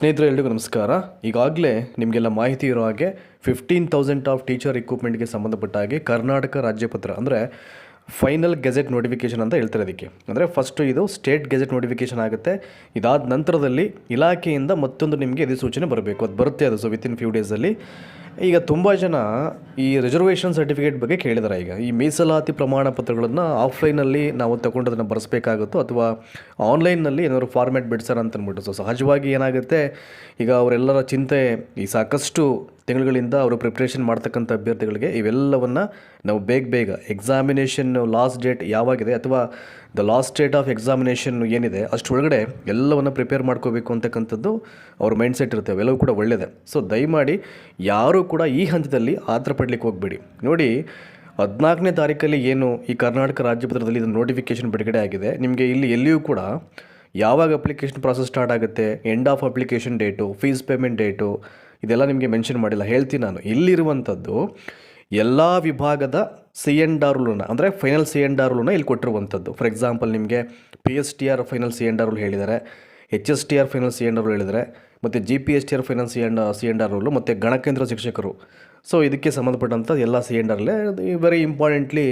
ಸ್ನೇಹಿತರೆ ಎಲ್ರಿಗೂ ನಮಸ್ಕಾರ. ಈಗಾಗಲೇ ನಿಮಗೆಲ್ಲ ಮಾಹಿತಿ ಇರೋ ಹಾಗೆ 15,000 ಆಫ್ ಟೀಚರ್ ರಿಕ್ರೂಟ್ಮೆಂಟ್ಗೆ ಸಂಬಂಧಪಟ್ಟ ಹಾಗೆ ಕರ್ನಾಟಕ ರಾಜ್ಯಪತ್ರ ಅಂದರೆ ಫೈನಲ್ ಗೆಜೆಟ್ ನೋಟಿಫಿಕೇಷನ್ ಅಂತ ಹೇಳ್ತಾರೆ. ಅದಕ್ಕೆ ಅಂದರೆ ಫಸ್ಟು ಇದು ಸ್ಟೇಟ್ ಗೆಜೆಟ್ ನೋಟಿಫಿಕೇಷನ್ ಆಗುತ್ತೆ. ಇದಾದ ನಂತರದಲ್ಲಿ ಇಲಾಖೆಯಿಂದ ಮತ್ತೊಂದು ನಿಮಗೆ ಅಧಿಸೂಚನೆ ಬರಬೇಕು. ಅದು ಬರುತ್ತೆ, ಅದು ಸೊ ವಿತಿನ್ ಫ್ಯೂ ಡೇಸಲ್ಲಿ. ಈಗ ತುಂಬ ಜನ ಈ ರಿಸರ್ವೇಷನ್ ಸರ್ಟಿಫಿಕೇಟ್ ಬಗ್ಗೆ ಕೇಳಿದ್ದಾರೆ. ಈಗ ಈ ಮೀಸಲಾತಿ ಪ್ರಮಾಣ ಪತ್ರಗಳನ್ನು ಆಫ್ಲೈನಲ್ಲಿ ನಾವು ತಗೊಂಡದನ್ನು ಬರೆಸಬೇಕಾಗುತ್ತೋ ಅಥವಾ ಆನ್ಲೈನ್ನಲ್ಲಿ ಏನಾದರೂ ಫಾರ್ಮ್ಯಾಟ್ ಬಿಡ್ಸಾರ ಅಂತ ಅಂದ್ಬಿಟ್ಟು. ಸೊ ಸಹಜವಾಗಿ ಏನಾಗುತ್ತೆ, ಈಗ ಅವರೆಲ್ಲರ ಚಿಂತೆ ಈ ಸಾಕಷ್ಟು ತಿಂಗಳುಗಳಿಂದ ಅವರು ಪ್ರಿಪ್ರೇಷನ್ ಮಾಡ್ತಕ್ಕಂಥ ಅಭ್ಯರ್ಥಿಗಳಿಗೆ ಇವೆಲ್ಲವನ್ನು ನಾವು ಬೇಗ ಎಕ್ಸಾಮಿನೇಷನ್ ಲಾಸ್ಟ್ ಡೇಟ್ ಯಾವಾಗಿದೆ ಅಥವಾ the last date of examination ಏನಿದೆ ಅಷ್ಟರೊಳಗಡೆ ಎಲ್ಲವನ್ನು ಪ್ರಿಪೇರ್ ಮಾಡ್ಕೋಬೇಕು ಅಂತಕ್ಕಂಥದ್ದು ಅವ್ರ ಮೈಂಡ್ಸೆಟ್ ಇರುತ್ತೆ. ಅವೆಲ್ಲವೂ ಕೂಡ ಒಳ್ಳೆಯದೇ. ಸೊ ದಯಮಾಡಿ ಯಾರೂ ಕೂಡ ಈ ಹಂತದಲ್ಲಿ ಆತರ ಪಡಲಿಕ್ಕೆ ಹೋಗಬೇಡಿ. ನೋಡಿ, 14ನೇ ತಾರೀಕಲ್ಲಿ ಏನು ಈ ಕರ್ನಾಟಕ ರಾಜ್ಯಪತ್ರದಲ್ಲಿ ಇದನ್ನು ನೋಟಿಫಿಕೇಷನ್ ಬಿಡುಗಡೆ ಆಗಿದೆ. ನಿಮಗೆ ಇಲ್ಲಿ ಎಲ್ಲಿಯೂ ಕೂಡ ಯಾವಾಗ ಅಪ್ಲಿಕೇಶನ್ ಪ್ರಾಸೆಸ್ ಸ್ಟಾರ್ಟ್ ಆಗುತ್ತೆ, end of application date, fees payment date ಇದೆಲ್ಲ ನಿಮಗೆ ಮೆನ್ಷನ್ ಮಾಡಿಲ್ಲ. ಹೇಳ್ತೀನಿ ನಾನು, ಇಲ್ಲಿರುವಂಥದ್ದು ಎಲ್ಲ ವಿಭಾಗದ CNR ಅಂದರೆ ಫೈನಲ್ CNR ಇಲ್ಲಿ ಕೊಟ್ಟಿರುವಂಥದ್ದು. ಫಾರ್ ಎಕ್ಸಾಂಪಲ್ ನಿಮಗೆ PSTR ಫೈನಲ್ CNR ಹೇಳಿದ್ದಾರೆ, HSTR ಫೈನಲ್ CNR ಹೇಳಿದ್ದಾರೆ, ಮತ್ತು GPSTR ಫೈನಲ್ CNR ಮತ್ತು ಗಣಕೇಂದ್ರ ಶಿಕ್ಷಕರು. ಸೊ ಇದಕ್ಕೆ ಸಂಬಂಧಪಟ್ಟಂಥ ಎಲ್ಲ CNRಲ್ಲೇ ವೆರಿ ಇಂಪಾರ್ಟೆಂಟ್ಲಿ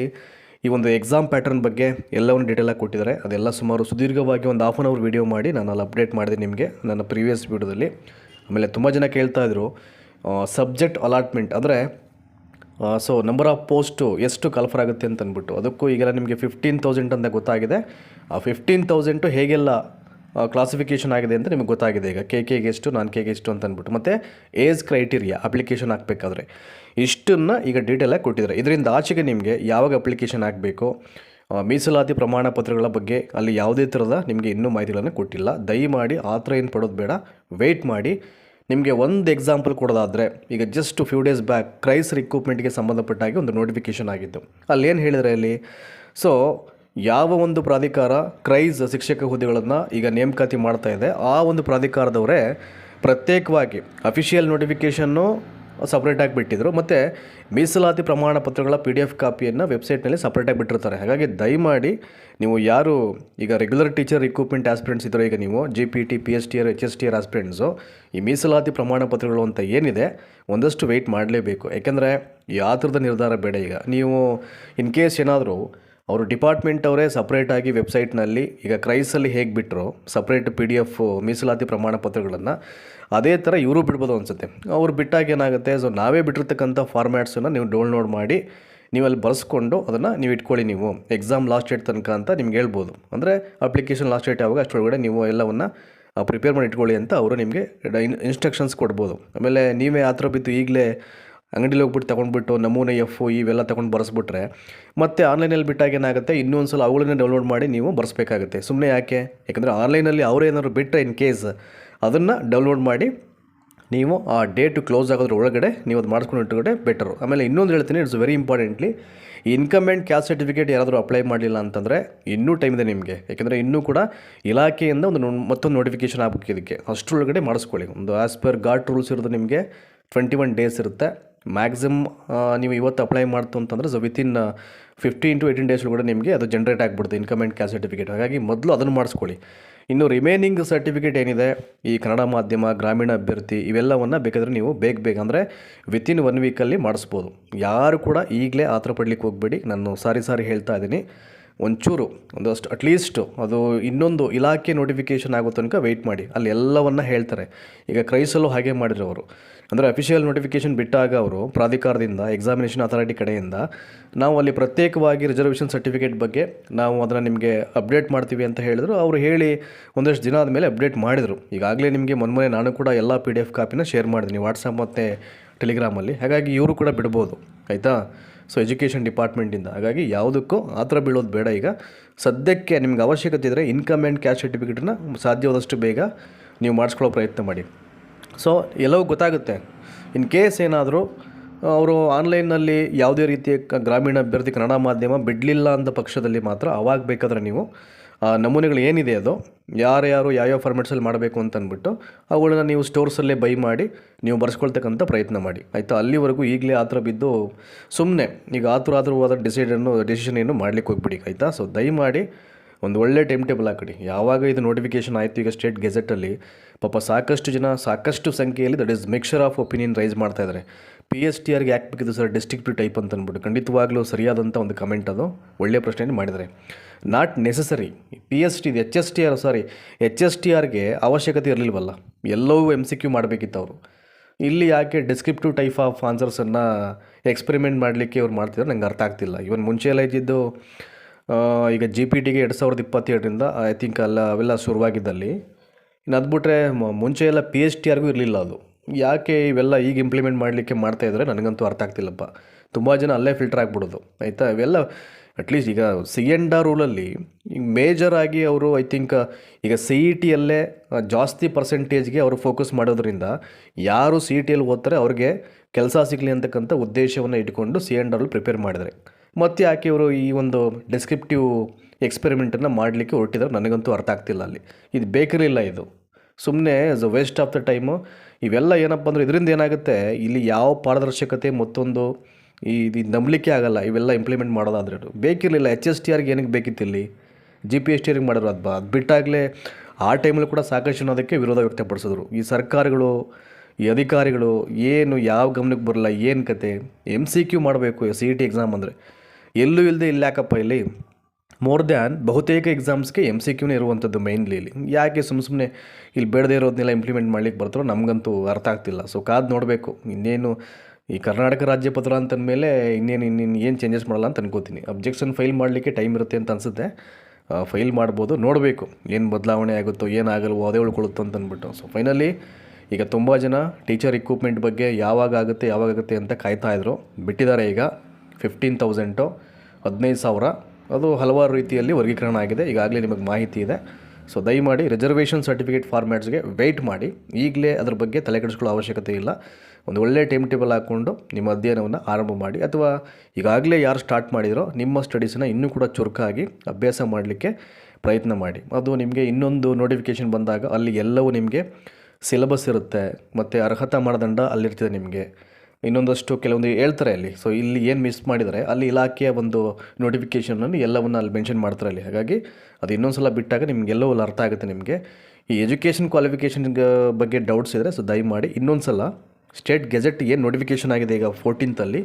ಈ ಒಂದು ಎಕ್ಸಾಮ್ ಪ್ಯಾಟರ್ನ್ ಬಗ್ಗೆ ಎಲ್ಲವನ್ನು ಡೀಟೇಲಾಗಿ ಕೊಟ್ಟಿದ್ದಾರೆ. ಅದೆಲ್ಲ ಸುಮಾರು ಸುದೀರ್ಘವಾಗಿ ಒಂದು ಹಾಫ್ ಆನ್ ಅವರ್ ವೀಡಿಯೋ ಮಾಡಿ ನಾನು ಅಲ್ಲಿ ಅಪ್ಡೇಟ್ ಮಾಡಿದೆ ನಿಮಗೆ ನನ್ನ ಪ್ರೀವಿಯಸ್ ವೀಡಿಯೋದಲ್ಲಿ. ಆಮೇಲೆ ತುಂಬ ಜನ ಕೇಳ್ತಾಯಿದ್ರು ಸಬ್ಜೆಕ್ಟ್ ಅಲಾಟ್ಮೆಂಟ್ ಅಂದರೆ ಸೊ ನಂಬರ್ ಆಫ್ ಪೋಸ್ಟು ಎಷ್ಟು ಕಲ್ಫರ್ ಆಗುತ್ತೆ ಅಂತ ಅಂದ್ಬಿಟ್ಟು. ಅದಕ್ಕೂ ಈಗೆಲ್ಲ ನಿಮಗೆ 15,000 ಅಂತ ಗೊತ್ತಾಗಿದೆ. ಆ 15,000 ಹೇಗೆಲ್ಲ ಕ್ಲಾಸಿಫಿಕೇಷನ್ ಆಗಿದೆ ಅಂತ ನಿಮಗೆ ಗೊತ್ತಾಗಿದೆ. ಈಗ ಕೆಗೆ ಎಷ್ಟು, ನಾನ್ ಕೆಗೆ ಎಷ್ಟು ಅಂತ ಅಂದ್ಬಿಟ್ಟು, ಮತ್ತು ಏಜ್ ಕ್ರೈಟೀರಿಯಾ ಅಪ್ಲಿಕೇಶನ್ ಹಾಕಬೇಕಾದ್ರೆ ಇಷ್ಟನ್ನು ಈಗ ಡೀಟೇಲಾಗಿ ಕೊಟ್ಟಿದ್ದಾರೆ. ಇದರಿಂದ ಆಚೆಗೆ ನಿಮಗೆ ಯಾವಾಗ ಅಪ್ಲಿಕೇಶನ್ ಹಾಕಬೇಕು, ಮೀಸಲಾತಿ ಪ್ರಮಾಣ ಪತ್ರಗಳ ಬಗ್ಗೆ ಅಲ್ಲಿ ಯಾವುದೇ ಥರದ ನಿಮಗೆ ಇನ್ನೂ ಮಾಹಿತಿಗಳನ್ನು ಕೊಟ್ಟಿಲ್ಲ. ದಯಮಾಡಿ ಆ ಥರ ಏನು ಪಡೋದು ಬೇಡ, ವೆಯ್ಟ್ ಮಾಡಿ. ನಿಮಗೆ ಒಂದು ಎಕ್ಸಾಂಪಲ್ ಕೊಡೋದಾದರೆ, ಈಗ ಜಸ್ಟ್ ಫ್ಯೂ ಡೇಸ್ ಬ್ಯಾಕ್ ಕ್ರೈಸ್ ರಿಕ್ರೂಟ್ಮೆಂಟ್ಗೆ ಸಂಬಂಧಪಟ್ಟಾಗಿ ಒಂದು ನೋಟಿಫಿಕೇಷನ್ ಆಗಿತ್ತು. ಅಲ್ಲೇನು ಹೇಳಿದರೆ ಅಲ್ಲಿ, ಸೊ ಯಾವ ಒಂದು ಪ್ರಾಧಿಕಾರ ಕ್ರೈಸ್ ಶಿಕ್ಷಕ ಹುದ್ದೆಗಳನ್ನು ಈಗ ನೇಮಕಾತಿ ಮಾಡ್ತಾ ಇದೆ, ಆ ಒಂದು ಪ್ರಾಧಿಕಾರದವರೇ ಪ್ರತ್ಯೇಕವಾಗಿ ಅಫಿಷಿಯಲ್ ನೋಟಿಫಿಕೇಷನ್ನು ಸಪ್ರೇಟಾಗಿ ಬಿಟ್ಟಿದ್ದರು, ಮತ್ತು ಮೀಸಲಾತಿ ಪ್ರಮಾಣ ಪತ್ರಗಳ PDF ಕಾಪಿಯನ್ನು ವೆಬ್ಸೈಟ್ನಲ್ಲಿ ಸಪ್ರೇಟಾಗಿ ಬಿಟ್ಟಿರ್ತಾರೆ. ಹಾಗಾಗಿ ದಯಮಾಡಿ ನೀವು ಯಾರು ಈಗ ರೆಗ್ಯುಲರ್ ಟೀಚರ್ ರಿಕ್ರೂಟ್ಮೆಂಟ್ ಆಸ್ಪಿರೆಂಟ್ಸ್ ಇದ್ದರೆ, ಈಗ ನೀವು GPT, PSTR, HSTR ಆಸ್ಪಿರೆಂಟ್ಸು ಈ ಮೀಸಲಾತಿ ಪ್ರಮಾಣ ಪತ್ರಗಳು ಅಂತ ಏನಿದೆ ಒಂದಷ್ಟು ವೆಯ್ಟ್ ಮಾಡಲೇಬೇಕು. ಯಾಕೆಂದರೆ ಯಾವ ಥರದ ನಿರ್ಧಾರ ಬೇಡ. ಈಗ ನೀವು ಇನ್ ಕೇಸ್ ಏನಾದರೂ ಅವರು ಡಿಪಾರ್ಟ್ಮೆಂಟ್ ಅವರೇ ಸಪ್ರೇಟಾಗಿ ವೆಬ್ಸೈಟ್ನಲ್ಲಿ ಈಗ ಕ್ರೈಸಲ್ಲಿ ಹೇಗೆ ಬಿಟ್ಟರು ಸಪ್ರೇಟ್ PDF ಮೀಸಲಾತಿ ಪ್ರಮಾಣ ಪತ್ರಗಳನ್ನು, ಅದೇ ಥರ ಇವರು ಬಿಡ್ಬೋದು ಅನಿಸುತ್ತೆ. ಅವ್ರು ಬಿಟ್ಟಾಗ ಏನಾಗುತ್ತೆ, ಸೊ ನಾವೇ ಬಿಟ್ಟಿರ್ತಕ್ಕಂಥ ಫಾರ್ಮ್ಯಾಟ್ಸನ್ನು ನೀವು ಡೌನ್ಲೋಡ್ ಮಾಡಿ ನೀವಲ್ಲಿ ಬರೆಸ್ಕೊಂಡು ಅದನ್ನು ನೀವು ಇಟ್ಕೊಳ್ಳಿ. ನೀವು ಎಕ್ಸಾಮ್ ಲಾಸ್ಟ್ ಡೇಟ್ ತನಕ ಅಂತ ನಿಮ್ಗೆ ಹೇಳ್ಬೋದು. ಅಂದರೆ ಅಪ್ಲಿಕೇಶನ್ ಲಾಸ್ಟ್ ಡೇಟ್ ಯಾವಾಗ ಅಷ್ಟರೊಳಗಡೆ ನೀವು ಎಲ್ಲವನ್ನು ಪ್ರಿಪೇರ್ ಮಾಡಿ ಇಟ್ಕೊಳ್ಳಿ ಅಂತ ಅವರು ನಿಮಗೆ ಇನ್ಸ್ಟ್ರಕ್ಷನ್ಸ್ ಕೊಡ್ಬೋದು. ಆಮೇಲೆ ನೀವೇ ಆ ಥರ ಬಿದ್ದು ಈಗಲೇ ಅಂಗಡಿಲಿ ಹೋಗ್ಬಿಟ್ಟು ತೊಗೊಂಡ್ಬಿಟ್ಟು ನಮೂನೆ F ಇವೆಲ್ಲ ತೊಗೊಂಡು ಬರೆಸ್ಬಿಟ್ರೆ ಮತ್ತು ಆನ್ಲೈನಲ್ಲಿ ಬಿಟ್ಟಾಗ ಏನಾಗುತ್ತೆ, ಇನ್ನೊಂದು ಸಲ ಅವುಗಳನ್ನೇ ಡೌನ್ಲೋಡ್ ಮಾಡಿ ನೀವು ಬರೆಸ್ಬೇಕಾಗುತ್ತೆ. ಸುಮ್ಮನೆ ಯಾಕೆ? ಯಾಕಂದರೆ ಆನ್ಲೈನಲ್ಲಿ ಅವರೇನಾದ್ರು ಬಿಟ್ಟರೆ ಇನ್ ಕೇಸ್ ಅದನ್ನು ಡೌನ್ಲೋಡ್ ಮಾಡಿ ನೀವು ಆ ಡೇಟು ಕ್ಲೋಸ್ ಆಗೋದ್ರ ಒಳಗಡೆ ನೀವು ಅದು ಮಾಡಿಸ್ಕೊಂಡು ಇಟ್ಟುಕೊಂಡೆ ಬೆಟರು. ಆಮೇಲೆ ಇನ್ನೊಂದು ಹೇಳ್ತೀನಿ, it's very importantly, income and caste certificate ಯಾರಾದರೂ ಅಪ್ಲೈ ಮಾಡಲಿಲ್ಲ ಅಂತಂದರೆ ಇನ್ನೂ ಟೈಮ್ ಇದೆ ನಿಮಗೆ. ಯಾಕೆಂದರೆ ಇನ್ನೂ ಕೂಡ ಇಲಾಖೆಯಿಂದ ಮತ್ತೊಂದು ನೋಟಿಫಿಕೇಷನ್ ಆಗಬೇಕು. ಇದಕ್ಕೆ ಅಷ್ಟರೊಳಗಡೆ ಮಾಡಿಸ್ಕೊಳ್ಳಿ. ಒಂದು ಆ್ಯಸ್ ಪರ್ ಗಾಟ್ ರೂಲ್ಸ್ ಇರೋದು ನಿಮಗೆ 21 ಡೇಸ್ ಇರುತ್ತೆ ಮ್ಯಾಕ್ಸಿಮಮ್. ನೀವು ಇವತ್ತು ಅಪ್ಲೈ ಮಾಡ್ತು ಅಂತಂದರೆ ಸೊ ವಿತಿನ್ 15 to 18 ಡೇಸ್ ಒಳಗಡೆ ನಿಮಗೆ ಅದು ಜನ್ರೇಟ್ ಆಗಿಬಿಡುತ್ತೆ ಇನ್ಕಮ್ ಆ್ಯಂಡ್ ಕ್ಯಾಸ್ಟ್ ಸರ್ಟಿಫಿಕೇಟ್. ಹಾಗಾಗಿ ಮೊದಲು ಅದನ್ನು ಮಾಡಿಸ್ಕೊಳ್ಳಿ. ಇನ್ನು ರಿಮೈನಿಂಗ್ ಸರ್ಟಿಫಿಕೇಟ್ ಏನಿದೆ, ಈ ಕನ್ನಡ ಮಾಧ್ಯಮ, ಗ್ರಾಮೀಣ ಅಭ್ಯರ್ಥಿ ಇವೆಲ್ಲವನ್ನು ಬೇಕಾದರೆ ನೀವು ಬೇಗ ಅಂದರೆ ವಿತಿನ್ 1 ವೀಕಲ್ಲಿ ಮಾಡಿಸ್ಬೋದು. ಯಾರು ಕೂಡ ಈಗಲೇ ಆತರ ಪಡಲಿಕ್ಕೆ ಹೋಗಬೇಡಿ. ನಾನು ಸಾರಿ ಹೇಳ್ತಾ ಇದ್ದೀನಿ. ಒಂಚೂರು ಒಂದಷ್ಟು ಅಟ್ಲೀಸ್ಟು ಅದು ಇನ್ನೊಂದು ಇಲಾಖೆ ನೋಟಿಫಿಕೇಷನ್ ಆಗೋ ತನಕ ವೆಯ್ಟ್ ಮಾಡಿ. ಅಲ್ಲಿ ಎಲ್ಲವನ್ನು ಹೇಳ್ತಾರೆ. ಈಗ ಕ್ರೈಸಲ್ಲೂ ಹಾಗೆ ಮಾಡಿದ್ರು ಅವರು. ಅಂದರೆ ಅಫಿಷಿಯಲ್ ನೋಟಿಫಿಕೇಷನ್ ಬಿಟ್ಟಾಗ ಅವರು ಪ್ರಾಧಿಕಾರದಿಂದ, ಎಕ್ಸಾಮಿನೇಷನ್ ಅಥಾರಿಟಿ ಕಡೆಯಿಂದ ನಾವು ಅಲ್ಲಿ ಪ್ರತ್ಯೇಕವಾಗಿ ರಿಸರ್ವೇಷನ್ ಸರ್ಟಿಫಿಕೇಟ್ ಬಗ್ಗೆ ನಾವು ಅದನ್ನು ನಿಮಗೆ ಅಪ್ಡೇಟ್ ಮಾಡ್ತೀವಿ ಅಂತ ಹೇಳಿದ್ರು. ಅವರು ಹೇಳಿ ಒಂದಷ್ಟು ದಿನ ಆದಮೇಲೆ ಅಪ್ಡೇಟ್ ಮಾಡಿದರು. ಈಗಾಗಲೇ ನಿಮಗೆ ಮೊನ್ನೆ ನಾನು ಕೂಡ ಎಲ್ಲ PDF ಕಾಪಿನ ಶೇರ್ ಮಾಡಿದ್ದೀನಿ ವಾಟ್ಸಪ್ ಮತ್ತು ಟೆಲಿಗ್ರಾಮಲ್ಲಿ. ಹಾಗಾಗಿ ಇವರು ಕೂಡ ಬಿಡ್ಬೋದು, ಆಯಿತಾ? ಸೊ ಎಜುಕೇಷನ್ ಡಿಪಾರ್ಟ್ಮೆಂಟಿಂದ. ಹಾಗಾಗಿ ಯಾವುದಕ್ಕೂ ಆ ಥರ ಬೀಳೋದು ಬೇಡ. ಈಗ ಸದ್ಯಕ್ಕೆ ನಿಮ್ಗೆ ಅವಶ್ಯಕತೆ ಇದ್ದರೆ ಇನ್ಕಮ್ ಆ್ಯಂಡ್ ಕ್ಯಾಸ್ಟ್ ಸರ್ಟಿಫಿಕೇಟನ್ನು ಸಾಧ್ಯವಾದಷ್ಟು ಬೇಗ ನೀವು ಮಾಡಿಸ್ಕೊಳ್ಳೋ ಪ್ರಯತ್ನ ಮಾಡಿ. ಸೊ ಎಲ್ಲವೂ ಗೊತ್ತಾಗುತ್ತೆ. ಇನ್ ಕೇಸ್ ಏನಾದರೂ ಅವರು ಆನ್ಲೈನ್ನಲ್ಲಿ ಯಾವುದೇ ರೀತಿಯ ಗ್ರಾಮೀಣ ಅಭ್ಯರ್ಥಿ ಕನ್ನಡ ಮಾಧ್ಯಮ ಬಿಡಲಿಲ್ಲ ಅಂದ ಪಕ್ಷದಲ್ಲಿ ಮಾತ್ರ ಅವಾಗ ಬೇಕಾದರೆ ನೀವು ನಮೂನೆಗಳು ಏನಿದೆ ಅದು ಯಾರ್ಯಾರು ಯಾವ್ಯಾವ ಫಾರ್ಮೆಟ್ಸಲ್ಲಿ ಮಾಡಬೇಕು ಅಂತ ಅಂದ್ಬಿಟ್ಟು ಅವುಗಳನ್ನ ನೀವು ಸ್ಟೋರ್ಸಲ್ಲೇ ಬೈ ಮಾಡಿ ನೀವು ಬರ್ಸ್ಕೊಳ್ತಕ್ಕಂಥ ಪ್ರಯತ್ನ ಮಾಡಿ, ಆಯಿತಾ? ಅಲ್ಲಿವರೆಗೂ ಈಗಲೇ ಆ ಥರ ಬಿದ್ದು ಸುಮ್ಮನೆ ಈಗ ಆದರೂ ಡಿಸಿಷನ್ ಏನು ಮಾಡಲಿಕ್ಕೆ ಹೋಗ್ಬಿಡಿ, ಆಯಿತಾ? ಸೊ ದಯಮಾಡಿ ಒಂದು ಒಳ್ಳೆ ಟೈಮ್ ಟೇಬಲ್ ಹಾಕಿಡಿ. ಯಾವಾಗ ಇದು ನೋಟಿಫಿಕೇಷನ್ ಆಯಿತು ಈಗ ಸ್ಟೇಟ್ ಗೆಜೆಟಲ್ಲಿ, ಪಾಪ ಸಾಕಷ್ಟು ಜನ ಸಾಕಷ್ಟು ಸಂಖ್ಯೆಯಲ್ಲಿ that is mixer of opinion raise ಮಾಡ್ತಾ ಇದ್ದಾರೆ. PSTRಗೆ ಯಾಕೆ ಬೇಕಿತ್ತು ಸರ್ ಡಿಸ್ಟ್ರಿಕ್ಟಿವ್ ಟೈಪ್ ಅಂತ ಅಂದ್ಬಿಟ್ಟು. ಖಂಡಿತವಾಗ್ಲೂ ಸರಿಯಾದಂಥ ಒಂದು ಕಮೆಂಟ್, ಅದು ಒಳ್ಳೆಯ ಪ್ರಶ್ನೆ ಮಾಡಿದ್ದಾರೆ. Not necessary. HSTRಗೆ ಅವಶ್ಯಕತೆ ಇರಲಿಲ್ವಲ್ಲ, ಎಲ್ಲವೂ MCQ ಮಾಡಬೇಕಿತ್ತು ಅವರು. ಇಲ್ಲಿ ಯಾಕೆ ಡಿಸ್ಕ್ರಿಪ್ಟಿವ್ ಟೈಪ್ ಆಫ್ ಆನ್ಸರ್ಸನ್ನು ಎಕ್ಸ್ಪೆರಿಮೆಂಟ್ ಮಾಡಲಿಕ್ಕೆ ಅವ್ರು ಮಾಡ್ತಿದ್ದಾರೆ ನಂಗೆ ಅರ್ಥ ಆಗ್ತಿಲ್ಲ. ಇವನ್ ಮುಂಚೆ ಎಲ್ಲ ಇದ್ದಿದ್ದು ಈಗ GPTಗೆ 2022ರಿಂದ ಐ ಥಿಂಕ್ ಅವೆಲ್ಲ ಶುರುವಾಗಿದ್ದಲ್ಲಿ. ಇನ್ನು ಅದು ಬಿಟ್ಟರೆ ಮುಂಚೆ ಎಲ್ಲ PSTRಗೂ ಇರಲಿಲ್ಲ ಅದು. ಯಾಕೆ ಇವೆಲ್ಲ ಈಗ ಇಂಪ್ಲಿಮೆಂಟ್ ಮಾಡಲಿಕ್ಕೆ ಮಾಡ್ತಾಯಿದ್ರೆ ನನಗಂತೂ ಅರ್ಥ ಆಗ್ತಿಲ್ಲಪ್ಪ. ತುಂಬ ಜನ ಅಲ್ಲೇ ಫಿಲ್ಟರ್ ಆಗಿಬಿಡೋದು ಆಯಿತಾ. ಇವೆಲ್ಲ ಅಟ್ಲೀಸ್ಟ್ ಈಗ CNDA ರೂಲಲ್ಲಿ ಈಗ ಮೇಜರಾಗಿ ಅವರು ಐ ಥಿಂಕ್ ಈಗ CETಯಲ್ಲೇ ಜಾಸ್ತಿ ಪರ್ಸೆಂಟೇಜ್ಗೆ ಅವರು ಫೋಕಸ್ ಮಾಡೋದ್ರಿಂದ ಯಾರು CETಯಲ್ಲಿ ಓದ್ತಾರೆ ಅವ್ರಿಗೆ ಕೆಲಸ ಸಿಗಲಿ ಅಂತಕ್ಕಂಥ ಉದ್ದೇಶವನ್ನು ಇಟ್ಕೊಂಡು CNDA ಪ್ರಿಪೇರ್ ಮಾಡಿದ್ದಾರೆ. ಮತ್ತು ಯಾಕೆ ಇವರು ಈ ಒಂದು ಡಿಸ್ಕ್ರಿಪ್ಟಿವ್ ಎಕ್ಸ್ಪೆರಿಮೆಂಟನ್ನು ಮಾಡಲಿಕ್ಕೆ ಹೊರಟಿದ್ದಾರೆ ನನಗಂತೂ ಅರ್ಥ ಆಗ್ತಿಲ್ಲ. ಅಲ್ಲಿ ಇದು ಬೇಕಿರಲಿಲ್ಲ, ಇದು ಸುಮ್ಮನೆ as a waste of the time. ಇವೆಲ್ಲ ಏನಪ್ಪ ಅಂದರೆ ಇದರಿಂದ ಏನಾಗುತ್ತೆ, ಇಲ್ಲಿ ಯಾವ ಪಾರದರ್ಶಕತೆ ಮತ್ತೊಂದು ಇದು ನಂಬಲಿಕ್ಕೆ ಆಗಲ್ಲ. ಇವೆಲ್ಲ ಇಂಪ್ಲಿಮೆಂಟ್ ಮಾಡೋದಾದ್ರೆ ಬೇಕಿರಲಿಲ್ಲ. HSTRಗೆ ಏನಕ್ಕೆ ಬೇಕಿತ್ತು ಇಲ್ಲಿ, GPSTRಗೆ ಮಾಡೋರು ಅದು ಬಿಟ್ಟಾಗಲೇ ಆ ಟೈಮಲ್ಲಿ ಕೂಡ ಸಾಕಷ್ಟು ಜನ ಅದಕ್ಕೆ ವಿರೋಧ ವ್ಯಕ್ತಪಡಿಸಿದ್ರು. ಈ ಸರ್ಕಾರಗಳು, ಈ ಅಧಿಕಾರಿಗಳು ಏನು ಯಾವ ಗಮನಕ್ಕೆ ಬರಲ್ಲ, ಏನು ಕತೆ. MCQ ಮಾಡಬೇಕು CET ಎಕ್ಸಾಮ್ ಅಂದರೆ, ಎಲ್ಲೂ ಇಲ್ಲದೆ ಇಲ್ಲಿ ಯಾಕಪ್ಪ ಇಲ್ಲಿ ಮೋರ್ ದ್ಯಾನ್ ಬಹುತೇಕ ಎಕ್ಸಾಮ್ಸ್ಗೆ MCQನೇ ಇರುವಂಥದ್ದು ಮೇಯ್ನ್ಲಿ. ಇಲ್ಲಿ ಯಾಕೆ ಸುಮ್ಮನೆ ಇಲ್ಲಿ ಬೇಡದೇ ಇರೋದನ್ನೆಲ್ಲ ಇಂಪ್ಲಿಮೆಂಟ್ ಮಾಡ್ಲಿಕ್ಕೆ ಬರ್ತಾರೋ ನಮಗಂತೂ ಅರ್ಥ ಆಗ್ತಿಲ್ಲ. ಸೊ ಕಾದು ನೋಡಬೇಕು. ಇನ್ನೇನು ಈ ಕರ್ನಾಟಕ ರಾಜ್ಯಪತ್ರ ಅಂತಂದಮೇಲೆ ಇನ್ನೇನು ಏನು ಚೇಂಜಸ್ ಮಾಡಲ್ಲ ಅಂತ ಅನ್ಕೋತೀನಿ. ಅಬ್ಜೆಕ್ಷನ್ ಫೈಲ್ ಮಾಡಲಿಕ್ಕೆ ಟೈಮ್ ಇರುತ್ತೆ ಅಂತ ಅನಿಸುತ್ತೆ, ಫೈಲ್ ಮಾಡ್ಬೋದು. ನೋಡಬೇಕು ಏನು ಬದಲಾವಣೆ ಆಗುತ್ತೋ ಏನಾಗಲ್ವೋ ಅದೇ ಉಳ್ಕೊಳ್ಳುತ್ತೋ ಅಂತ ಅಂದ್ಬಿಟ್ಟು. ಸೊ ಫೈನಲಿ ಈಗ ತುಂಬ ಜನ ಟೀಚರ್ ಇಕ್ವಿಪ್ಮೆಂಟ್ ಬಗ್ಗೆ ಯಾವಾಗ ಆಗುತ್ತೆ ಅಂತ ಕಾಯ್ತಾಯಿದ್ರು. ಬಿಟ್ಟಿದ್ದಾರೆ ಈಗ 15,000 15,000 ಅದು ಹಲವಾರು ರೀತಿಯಲ್ಲಿ ವರ್ಗೀಕರಣ ಆಗಿದೆ. ಈಗಾಗಲೇ ನಿಮಗೆ ಮಾಹಿತಿ ಇದೆ. ಸೊ ದಯಮಾಡಿ ರಿಸರ್ವೇಷನ್ ಸರ್ಟಿಫಿಕೇಟ್ ಫಾರ್ಮ್ಯಾಟ್ಸ್ಗೆ ವೆಯ್ಟ್ ಮಾಡಿ. ಈಗಲೇ ಅದ್ರ ಬಗ್ಗೆ ತಲೆ ಕೆಡಿಸ್ಕೊಳ್ಳೋ ಅವಶ್ಯಕತೆ ಇಲ್ಲ. ಒಂದು ಒಳ್ಳೆ ಟೈಮ್ ಟೇಬಲ್ ಹಾಕ್ಕೊಂಡು ನಿಮ್ಮ ಅಧ್ಯಯನವನ್ನು ಆರಂಭ ಮಾಡಿ, ಅಥವಾ ಈಗಾಗಲೇ ಯಾರು ಸ್ಟಾರ್ಟ್ ಮಾಡಿದರೋ ನಿಮ್ಮ ಸ್ಟಡೀಸನ್ನು ಇನ್ನೂ ಕೂಡ ಚುರುಕಾಗಿ ಅಭ್ಯಾಸ ಮಾಡಲಿಕ್ಕೆ ಪ್ರಯತ್ನ ಮಾಡಿ. ಅದು ನಿಮಗೆ ಇನ್ನೊಂದು ನೋಟಿಫಿಕೇಷನ್ ಬಂದಾಗ ಅಲ್ಲಿ ಎಲ್ಲವೂ ನಿಮಗೆ ಸಿಲೆಬಸ್ ಇರುತ್ತೆ, ಮತ್ತು ಅರ್ಹತಾ ಮಾನದಂಡ ಅಲ್ಲಿರ್ತದೆ ನಿಮಗೆ. ಇನ್ನೊಂದಷ್ಟು ಕೆಲವೊಂದು ಹೇಳ್ತಾರೆ ಅಲ್ಲಿ. ಸೊ ಇಲ್ಲಿ ಏನು ಮಿಸ್ ಮಾಡಿದರೆ ಅಲ್ಲಿ ಇಲಾಖೆಯ ಒಂದು ನೋಟಿಫಿಕೇಷನನ್ನು ಎಲ್ಲವನ್ನು ಅಲ್ಲಿ ಮೆನ್ಷನ್ ಮಾಡ್ತಾರೆ ಅಲ್ಲಿ. ಹಾಗಾಗಿ ಅದು ಇನ್ನೊಂದು ಸಲ ಬಿಟ್ಟಾಗ ನಿಮಗೆಲ್ಲವೂ ಅಲ್ಲಿ ಅರ್ಥ ಆಗುತ್ತೆ ನಿಮಗೆ. ಈ ಎಜುಕೇಷನ್ ಕ್ವಾಲಿಫಿಕೇಷನ್ ಬಗ್ಗೆ ಡೌಟ್ಸ್ ಇದ್ದರೆ ಸೊ ದಯಮಾಡಿ ಇನ್ನೊಂದು ಸಲ ಸ್ಟೇಟ್ ಗೆಜೆಟ್ ಏನು ನೋಟಿಫಿಕೇಷನ್ ಆಗಿದೆ ಈಗ 14th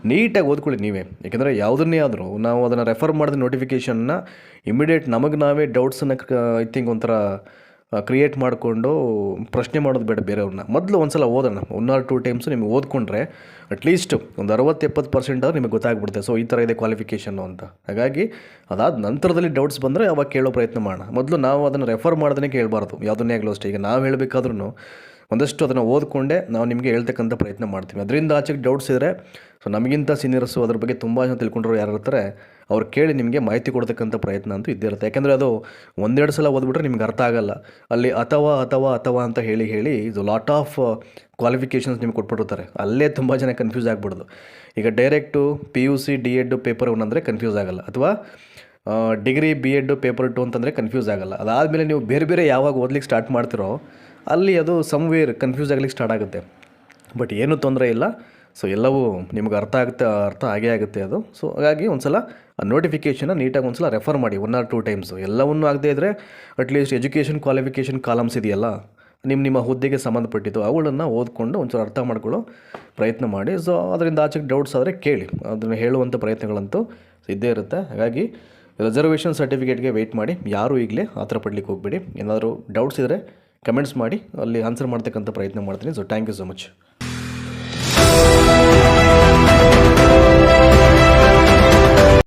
ನೀಟಾಗಿ ಓದ್ಕೊಳ್ಳಿ ನೀವೇ. ಯಾಕೆಂದರೆ ಯಾವುದನ್ನೇ ಆದರೂ ನಾವು ಅದನ್ನು ರೆಫರ್ ಮಾಡಿದ ನೋಟಿಫಿಕೇಷನ್ನ ಇಮಿಡಿಯೇಟ್ ನಮಗೆ ನಾವೇ ಡೌಟ್ಸನ್ನು ಐ ಥಿಂಕ್ ಒಂಥರ ಕ್ರಿಯೇಟ್ ಮಾಡಿಕೊಂಡು ಪ್ರಶ್ನೆ ಮಾಡೋದು ಬೇಡ ಬೇರೆಯವ್ರನ್ನ. ಮೊದಲು ಒಂದು ಸಲ ಓದೋಣ, 1 or 2 times ನಿಮಗೆ ಓದ್ಕೊಂಡ್ರೆ ಅಟ್ಲೀಸ್ಟ್ ಒಂದು 60-70% ಆದರೂ ನಿಮಗೆ ಗೊತ್ತಾಗ್ಬಿಡುತ್ತೆ. ಸೊ ಈ ಥರ ಇದೆ ಕ್ವಾಲಿಫಿಕೇಷನ್ನು ಅಂತ. ಹಾಗಾಗಿ ಅದಾದ ನಂತರದಲ್ಲಿ ಡೌಟ್ಸ್ ಬಂದರೆ ಅವಾಗ ಕೇಳೋ ಪ್ರಯತ್ನ ಮಾಡೋಣ. ಮೊದಲು ನಾವು ಅದನ್ನು ರೆಫರ್ ಮಾಡ್ದೇ ಕೇಳಬಾರ್ದು ಯಾವುದನ್ನೇ ಆಗಲೂ ಅಷ್ಟೇ. ಈಗ ನಾವು ಹೇಳಬೇಕಾದ್ರೂ ಒಂದಷ್ಟು ಅದನ್ನು ಓದ್ಕೊಂಡೆ ನಾವು ನಿಮಗೆ ಹೇಳ್ತಕ್ಕಂಥ ಪ್ರಯತ್ನ ಮಾಡ್ತೀವಿ. ಅದರಿಂದ ಆಚೆಗೆ ಡೌಟ್ಸ್ ಇದ್ದರೆ ಸೊ ನಮಗಿಂತ ಸೀನಿಯರ್ಸು ಅದ್ರ ಬಗ್ಗೆ ತುಂಬ ಜನ ತಿಳ್ಕೊಂಡ್ರು ಯಾರು ಇರ್ತಾರೆ ಅವ್ರು ಕೇಳಿ ನಿಮಗೆ ಮಾಹಿತಿ ಕೊಡ್ತಕ್ಕಂಥ ಪ್ರಯತ್ನ ಅಂತೂ ಇದ್ದೇ ಇರುತ್ತೆ. ಯಾಕೆಂದರೆ ಅದು 1-2 ಸಲ ಓದ್ಬಿಟ್ರೆ ನಿಮ್ಗೆ ಅರ್ಥ ಆಗಲ್ಲ. ಅಲ್ಲಿ ಅಥವಾ ಅಂತ ಹೇಳಿ ಇದು ಲಾಟ್ ಆಫ್ ಕ್ವಾಲಿಫಿಕೇಷನ್ಸ್ ನಿಮ್ಗೆ ಕೊಟ್ಬಿಟ್ಟಿರ್ತಾರೆ. ಅಲ್ಲೇ ತುಂಬ ಜನ ಕನ್ಫ್ಯೂಸ್ ಆಗಿಬಿಡೋದು. ಈಗ ಡೈರೆಕ್ಟು PUC D.Ed ಪೇಪರ್ 1 ಅಂದರೆ ಕನ್ಫ್ಯೂಸ್ ಆಗಲ್ಲ, ಅಥವಾ ಡಿಗ್ರಿ B.Ed ಪೇಪರ್ 2 ಅಂತಂದರೆ ಕನ್ಫ್ಯೂಸ್ ಆಗಲ್ಲ. ಅದಾದಮೇಲೆ ನೀವು ಬೇರೆ ಯಾವಾಗ ಓದ್ಲಿಕ್ಕೆ ಸ್ಟಾರ್ಟ್ ಮಾಡ್ತಿರೋ ಅಲ್ಲಿ ಅದು ಸಮ್ವೇರ್ ಕನ್ಫ್ಯೂಸ್ ಆಗಲಿಕ್ಕೆ ಸ್ಟಾರ್ಟ್ ಆಗುತ್ತೆ. ಬಟ್ ಏನೂ ತೊಂದರೆ ಇಲ್ಲ. ಸೊ ಎಲ್ಲವೂ ನಿಮ್ಗೆ ಅರ್ಥ ಆಗೇ ಆಗುತ್ತೆ ಅದು. ಸೊ ಹಾಗಾಗಿ ಒಂದು ಸಲ ಆ ನೋಟಿಫಿಕೇಷನ್ನ ನೀಟಾಗಿ ಒಂದು ಸಲ ರೆಫರ್ ಮಾಡಿ 1 or 2 times. ಎಲ್ಲವನ್ನೂ ಆಗದೇ ಇದ್ದರೆ ಅಟ್ಲೀಸ್ಟ್ ಎಜುಕೇಷನ್ ಕ್ವಾಲಿಫಿಕೇಷನ್ ಕಾಲಮ್ಸ್ ಇದೆಯಲ್ಲ ನಿಮ್ಮ ಹುದ್ದೆಗೆ ಸಂಬಂಧಪಟ್ಟಿದ್ದು ಅವುಗಳನ್ನು ಓದ್ಕೊಂಡು ಒಂಚೂರು ಅರ್ಥ ಮಾಡ್ಕೊಳ್ಳೋ ಪ್ರಯತ್ನ ಮಾಡಿ. ಸೊ ಅದರಿಂದ ಆಚೆಗೆ ಡೌಟ್ಸ್ ಆದರೆ ಕೇಳಿ, ಅದನ್ನು ಹೇಳುವಂಥ ಪ್ರಯತ್ನಗಳಂತೂ ಇದ್ದೇ ಇರುತ್ತೆ. ಹಾಗಾಗಿ ರಿಸರ್ವೇಷನ್ ಸರ್ಟಿಫಿಕೇಟ್ಗೆ ವೆಯ್ಟ್ ಮಾಡಿ. ಯಾರೂ ಈಗಲೇ ಆತರ ಪಡಲಿಕ್ಕೆ ಹೋಗ್ಬೇಡಿ. ಏನಾದರೂ ಡೌಟ್ಸ್ ಇದ್ದರೆ ಕಮೆಂಟ್ಸ್ ಮಾಡಿ, ಅಲ್ಲಿ ಆನ್ಸರ್ ಮಾಡ್ತಕ್ಕಂಥ ಪ್ರಯತ್ನ ಮಾಡ್ತೀನಿ. So thank you so much.